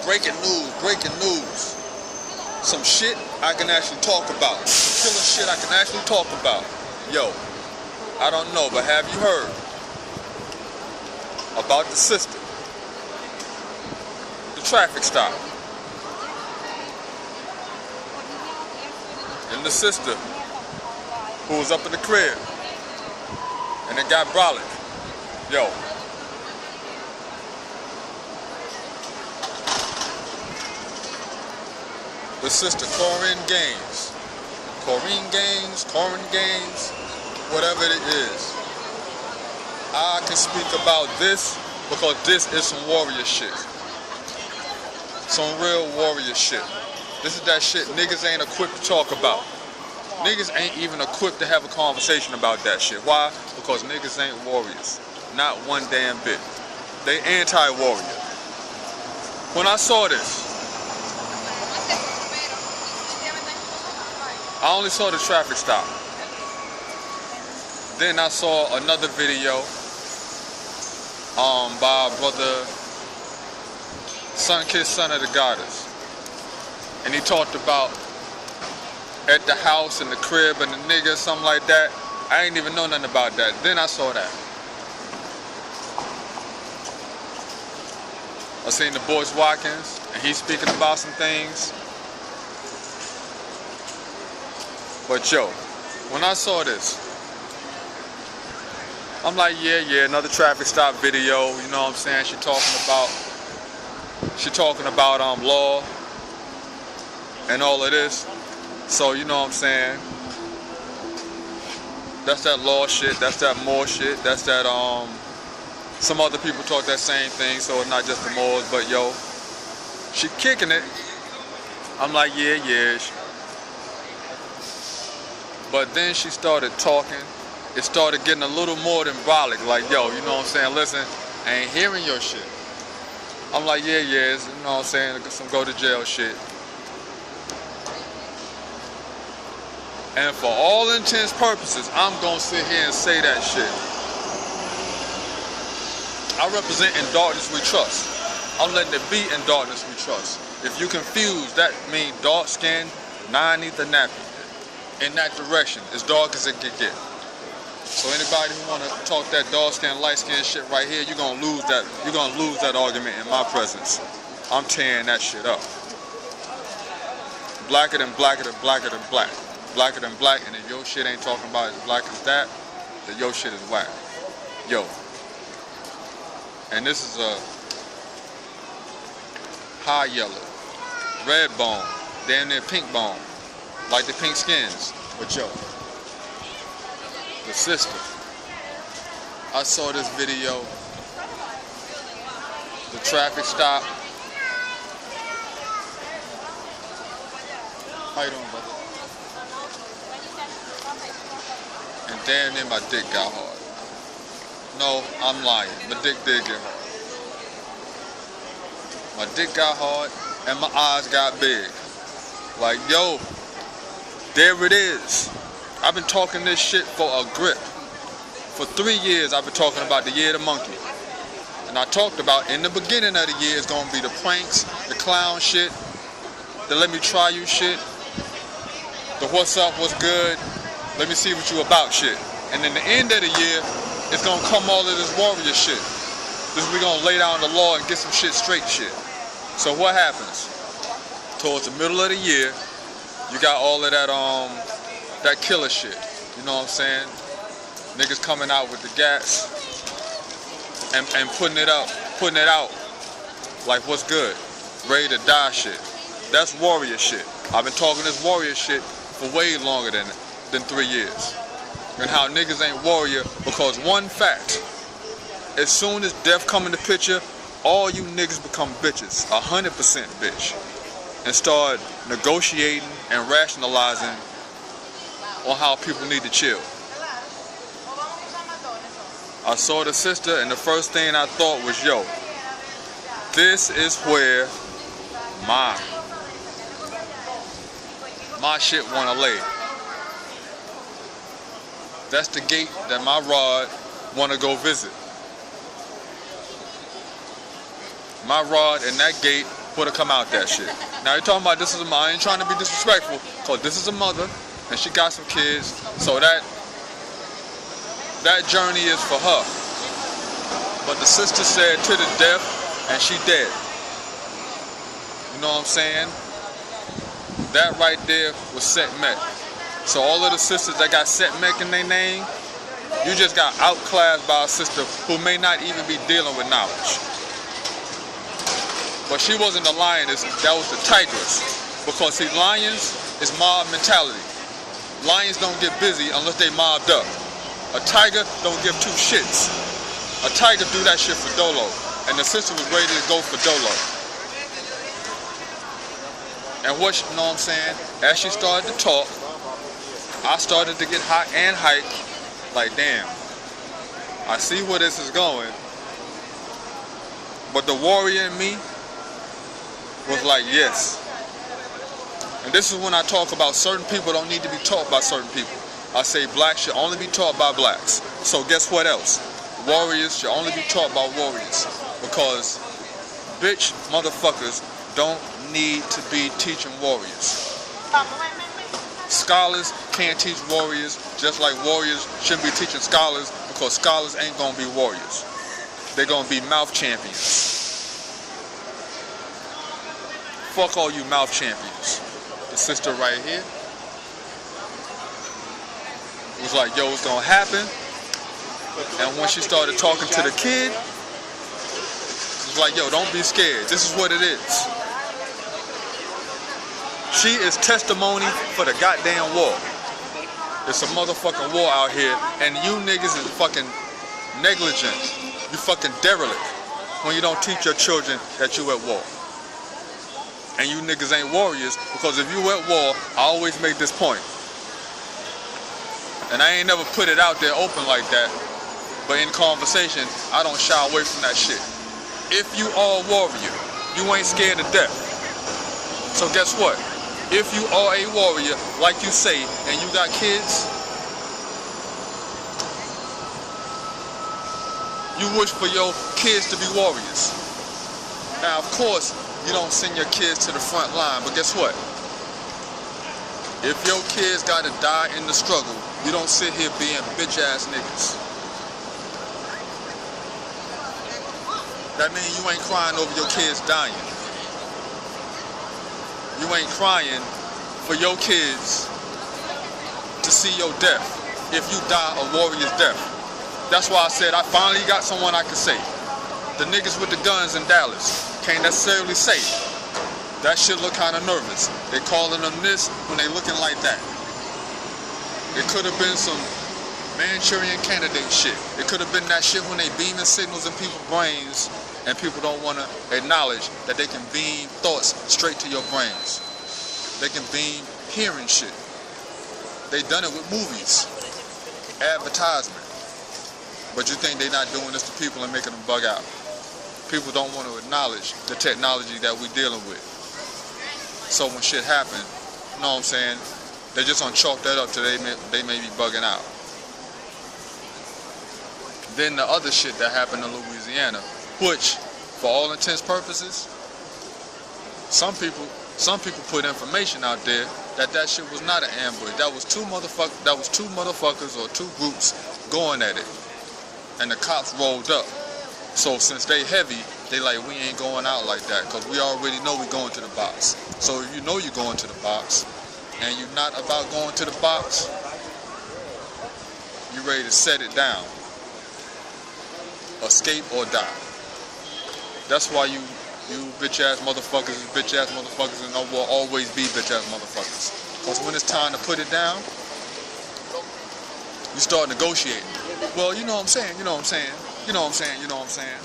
breaking news. Some shit I can actually talk about. Some killer shit I can actually talk about. Yo, I don't know, but have you heard about the sister? The traffic stop. And the sister who was up in the crib. And it got brolic. Yo. The sister, Korryn Gaines. Korryn Gaines, whatever it is. I can speak about this because this is some warrior shit. Some real warrior shit. This is that shit niggas ain't equipped to talk about. Niggas ain't even equipped to have a conversation about that shit. Why? Because niggas ain't warriors. Not one damn bit. They anti-warrior. When I saw this, I only saw the traffic stop. Then I saw another video by brother Sun-Kissed Son of the Goddess. And he talked about at the house and the crib and the nigga, something like that. I ain't even know nothing about that. Then I saw that. I seen the Boyce Watkins and he's speaking about some things. But yo, when I saw this, I'm like, yeah, another traffic stop video, you know what I'm saying? She talking about law and all of this. So you know what I'm saying? That's that law shit, that's that Moore shit, that's that some other people talk that same thing, so it's not just the Moors, but yo, she kicking it. I'm like, yeah. But then she started talking. It started getting a little more than brolic. Like, yo, you know what I'm saying? Listen, I ain't hearing your shit. I'm like, yeah, it's, you know what I'm saying? Some go to jail shit. And for all intents and purposes, I'm gonna sit here and say that shit. I represent in darkness we trust. I'm letting it be in darkness we trust. If you confused, that means dark skin, 9 neath a nappy. In that direction, as dark as it can get. So anybody who wanna talk that dark skin, light skin shit right here, you're gonna lose that. You're gonna lose that argument in my presence. I'm tearing that shit up. Blacker than black. Blacker than black, and if your shit ain't talking about as black as that, then your shit is whack. Yo. And this is a high yellow, red bone, damn near pink bone. Like the pink skins, but yo, the sister. I saw this video, the traffic stop. How you doing, brother? And damn near my dick got hard. No, I'm lying. My dick did get hard. My dick got hard and my eyes got big. Like, yo. There it is. I've been talking this shit for a grip. For 3 years I've been talking about the year of the monkey. And I talked about in the beginning of the year it's gonna be the pranks, the clown shit, the let me try you shit, the what's up, what's good, let me see what you about shit. And in the end of the year, it's gonna come all of this warrior shit. This we gonna lay down the law and get some shit straight shit. So what happens? Towards the middle of the year, you got all of that that killer shit. You know what I'm saying? Niggas coming out with the gas and putting it out like what's good. Ready to die shit. That's warrior shit. I've been talking this warrior shit for way longer than 3 years. And how niggas ain't warrior because one fact, as soon as death come in the picture, all you niggas become bitches. 100% bitch. And start negotiating and rationalizing on how people need to chill. I saw the sister and the first thing I thought was, yo, this is where my shit wanna lay. That's the gate that my rod wanna go visit. My rod and that gate for to come out that shit. Now you're talking about this is a mother. I ain't trying to be disrespectful, cause this is a mother and she got some kids, so that journey is for her. But the sister said to the death, and she dead. You know what I'm saying? That right there was set mek. So all of the sisters that got set mek in their name, you just got outclassed by a sister who may not even be dealing with knowledge. But she wasn't the lioness, that was the tigress. Because see, lions is mob mentality. Lions don't get busy unless they mobbed up. A tiger don't give two shits. A tiger do that shit for dolo. And the sister was ready to go for dolo. And what, you know what I'm saying? As she started to talk, I started to get hot and hyped. Like, damn, I see where this is going. But the warrior in me was like, yes. And this is when I talk about certain people don't need to be taught by certain people. I say blacks should only be taught by blacks. So guess what else? Warriors should only be taught by warriors. Because bitch motherfuckers don't need to be teaching warriors. Scholars can't teach warriors, just like warriors shouldn't be teaching scholars, because scholars ain't gonna be warriors. They're gonna be mouth champions. Fuck all you mouth champions. The sister right here was like, yo, it's gonna happen. And when she started talking to the kid, it was like, yo, don't be scared. This is what it is. She is testimony for the goddamn war. It's a motherfucking war out here, and you niggas is fucking negligent. You fucking derelict when you don't teach your children that you at war. And you niggas ain't warriors, because if you at war, I always make this point. And I ain't never put it out there open like that, but in conversation, I don't shy away from that shit. If you are a warrior, you ain't scared to death. So guess what? If you are a warrior, like you say, and you got kids, you wish for your kids to be warriors. Now, of course, you don't send your kids to the front line, but guess what? If your kids gotta die in the struggle, you don't sit here being bitch-ass niggas. That means you ain't crying over your kids dying. You ain't crying for your kids to see your death if you die a warrior's death. That's why I said I finally got someone I can say. The niggas with the guns in Dallas can't necessarily say. That shit look kind of nervous. They calling them this when they looking like that. It could have been some Manchurian candidate shit. It could have been that shit when they beaming signals in people's brains and people don't want to acknowledge that they can beam thoughts straight to your brains. They can beam hearing shit. They done it with movies, advertisement. But you think they not doing this to people and making them bug out. People don't want to acknowledge the technology that we dealing with. So when shit happen, you know what I'm saying, they just gonna chalk that up till they may be bugging out. Then the other shit that happened in Louisiana, which, for all intents purposes, some people put information out there that shit was not an ambush. That was two motherfuckers or two groups going at it, and the cops rolled up. So since they heavy, they like, we ain't going out like that, because we already know we going to the box. So if you know you're going to the box, and you're not about going to the box, you ready to set it down. Escape or die. That's why you bitch-ass motherfuckers is bitch-ass motherfuckers, and will always be bitch-ass motherfuckers. Because when it's time to put it down, you start negotiating. Well, you know what I'm saying, you know what I'm saying, you know what I'm saying, you know what I'm saying.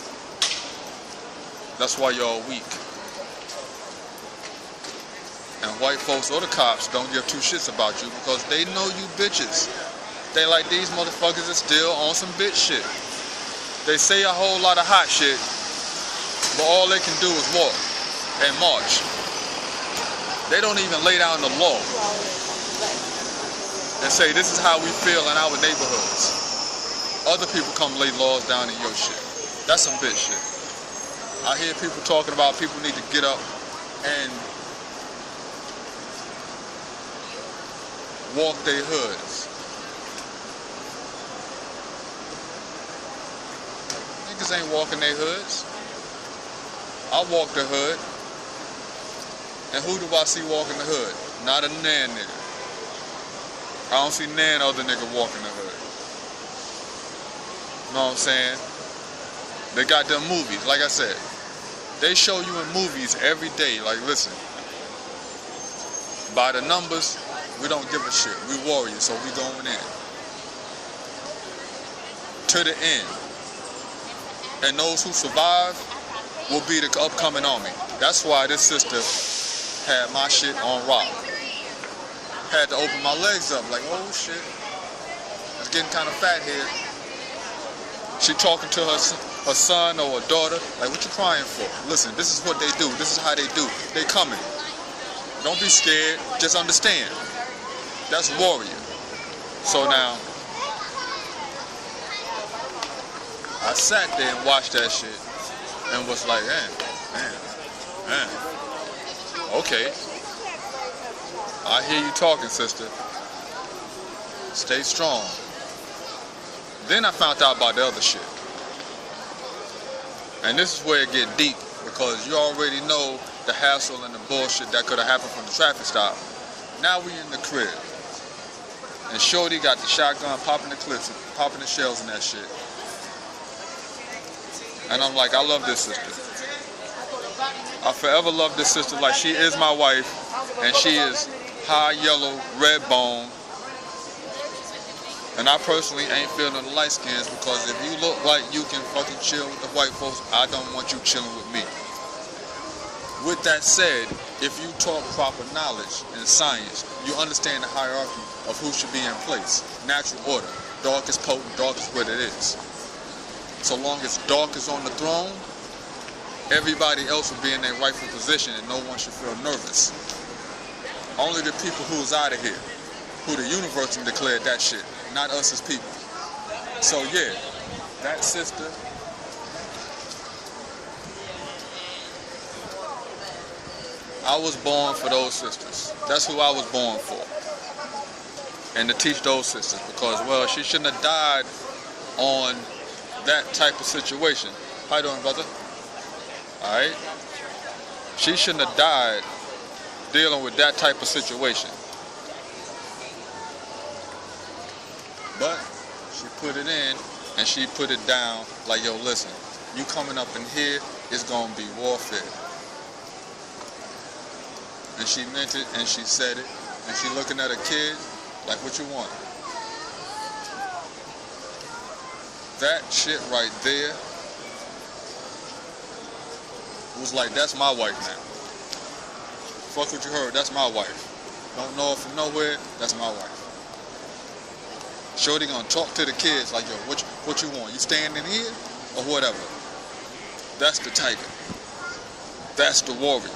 That's why y'all weak. And white folks or the cops don't give two shits about you because they know you bitches. They like, these motherfuckers are still on some bitch shit. They say a whole lot of hot shit, but all they can do is walk and march. They don't even lay down the law and say, this is how we feel in our neighborhoods. Other people come lay laws down in your shit. That's some bitch shit. I hear people talking about people need to get up and walk their hoods. Niggas ain't walking their hoods. I walk the hood. And who do I see walking the hood? Not a nan nigga. I don't see nan other nigga walking the hood. Know what I'm saying? They got them movies, like I said. They show you in movies every day, like listen. By the numbers, we don't give a shit. We warriors, so we going in. To the end. And those who survive will be the upcoming army. That's why this sister had my shit on rock. Had to open my legs up, like, oh shit. It's getting kind of fat here. She talking to her son or her daughter, like, what you crying for? Listen, this is what they do. This is how they do. They coming. Don't be scared. Just understand. That's warrior. So now, I sat there and watched that shit and was like, man. Okay. I hear you talking, sister. Stay strong. Then I found out about the other shit. And this is where it get deep, because you already know the hassle and the bullshit that could have happened from the traffic stop. Now we in the crib. And Shorty got the shotgun popping the clips, popping the shells and that shit. And I'm like, I love this sister. I forever love this sister, like she is my wife, and she is high yellow, red bone. And I personally ain't feeling the light skins, because if you look like you can fucking chill with the white folks, I don't want you chilling with me. With that said, if you talk proper knowledge and science, you understand the hierarchy of who should be in place. Natural order. Dark is potent, dark is what it is. So long as dark is on the throne, everybody else will be in their rightful position and no one should feel nervous. Only the people who's out of here, who the universe declared that shit, not us as people. So yeah, that sister, I was born for those sisters. That's who I was born for. And to teach those sisters, because, well, she shouldn't have died on that type of situation. How you doing, brother? Alright? She shouldn't have died dealing with that type of situation. But she put it in and she put it down like, yo, listen, you coming up in here, it's gonna be warfare. And she meant it and she said it. And she looking at her kid like, what you want? That shit right there was like, that's my wife now. Fuck what you heard, that's my wife. Don't know her from nowhere, that's my wife. Shorty gonna talk to the kids like, yo, what you want? You staying in here or whatever? That's the tiger. That's the warrior.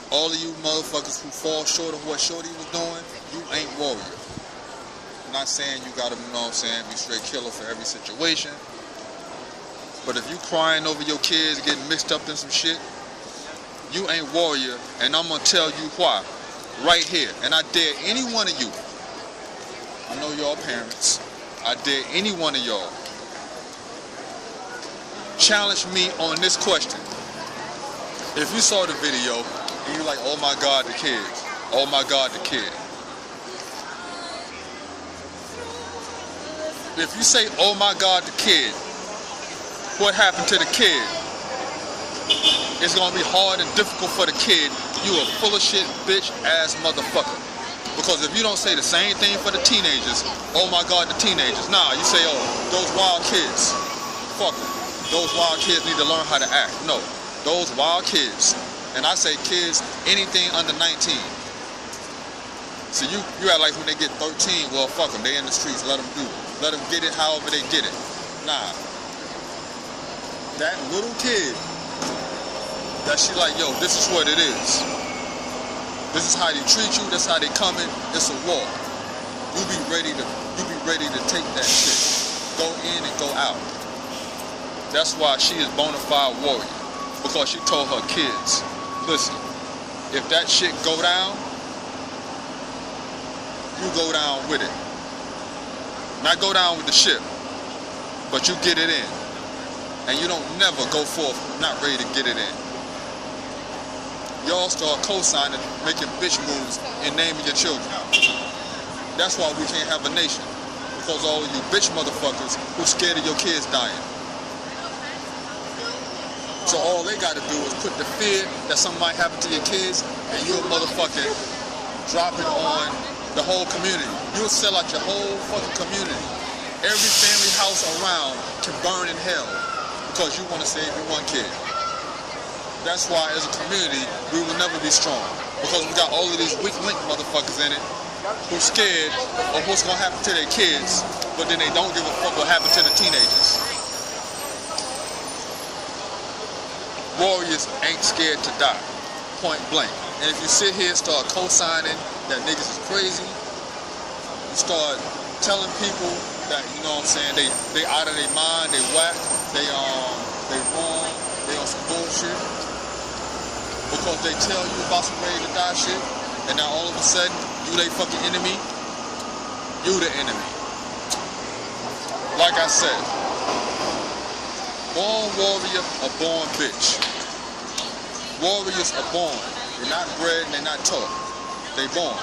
All of you motherfuckers who fall short of what Shorty was doing, you ain't warrior. I'm not saying you gotta, you know what I'm saying, be straight killer for every situation. But if you crying over your kids getting mixed up in some shit, you ain't warrior, and I'm gonna tell you why. Right here. And I dare any one of you. I know y'all parents. I dare any one of y'all. Challenge me on this question. If you saw the video and you're like, oh my God, the kids. Oh my God, the kid. If you say, oh my God, the kid, what happened to the kid? It's gonna be hard and difficult for the kid. You a full of shit, bitch ass motherfucker. Because if you don't say the same thing for the teenagers, oh my God, the teenagers. Nah, you say, oh, those wild kids. Fuck them. Those wild kids need to learn how to act. No, those wild kids. And I say kids, anything under 19. So you act like when they get 13, well, fuck them. They in the streets, let them do it. Let them get it however they get it. Nah. That little kid, that she like, yo, this is what it is. This is how they treat you, that's how they coming. It's a war. You be ready to take that shit. Go in and go out. That's why she is bona fide warrior. because she told her kids, listen, if that shit go down, you go down with it. Not go down with the ship, but you get it in. And you don't never go forth not ready to get it in. Y'all start co-signing, making bitch moves and naming your children. That's why we can't have a nation. Because all of you bitch motherfuckers who scared of your kids dying. So all they gotta do is put the fear that something might happen to your kids, and you'll motherfucking drop it on the whole community. You'll sell out your whole fucking community. Every family house around can burn in hell because you want to save your one kid. That's why as a community, we will never be strong. Because we got all of these weak link motherfuckers in it who's scared of what's gonna happen to their kids, but then they don't give a fuck what happened to the teenagers. Warriors ain't scared to die, point blank. And if you sit here and start co-signing that niggas is crazy, you start telling people that, you know what I'm saying, they out of their mind, they whack, they wrong, they on some bullshit, because they tell you about some ready to die shit, and now all of a sudden, you they fucking enemy, you the enemy. Like I said, born warrior or born bitch. Warriors are born. They're not bred and they're not taught. They born.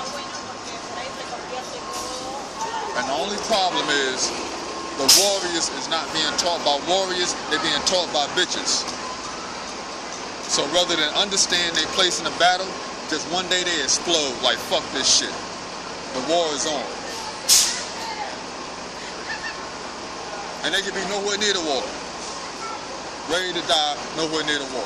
And the only problem is the warriors is not being taught by warriors, they're being taught by bitches. So rather than understand their place in the battle, just one day they explode like fuck this shit. The war is on. And they can be nowhere near the war. Ready to die, nowhere near the war.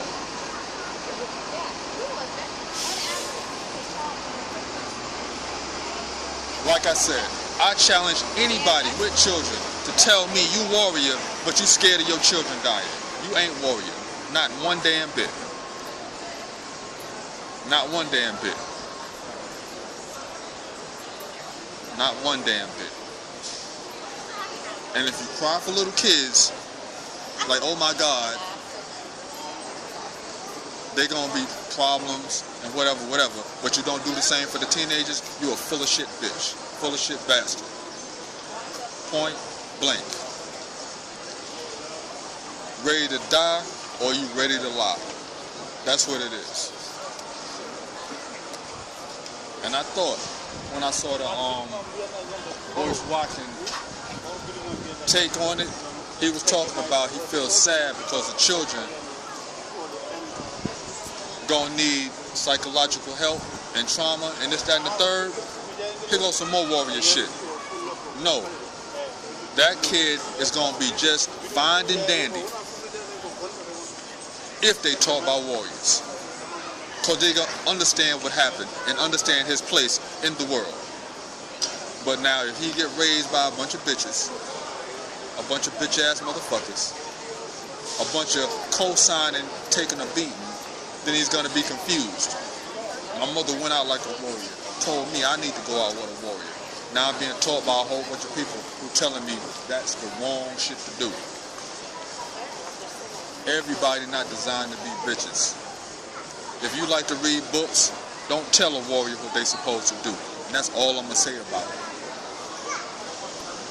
Like I said, I challenge anybody with children to tell me you warrior, but you scared of your children dying. You ain't warrior. Not one damn bit. Not one damn bit. Not one damn bit. And if you cry for little kids, like, oh my God, they're gonna be problems and whatever, but you don't do the same for the teenagers, you a full of shit bitch. Full of shit bastard. Point blank. Ready to die or you ready to lie? That's what it is. And I thought when I saw the Boris Watkins take on it, he was talking about he feels sad because the children gonna need psychological help and trauma and this, that, and the third. Here goes some more warrior shit. No, that kid is gonna be just fine and dandy if they taught by warriors, cause they gonna understand what happened and understand his place in the world. But now if he get raised by a bunch of bitches, a bunch of bitch ass motherfuckers, a bunch of co-signing, taking a beating, then he's gonna be confused. My mother went out like a warrior, told me I need to go out with a warrior. Now I'm being taught by a whole bunch of people who telling me that's the wrong shit to do. Everybody not designed to be bitches. If you like to read books, don't tell a warrior what they supposed to do. And that's all I'm gonna say about it.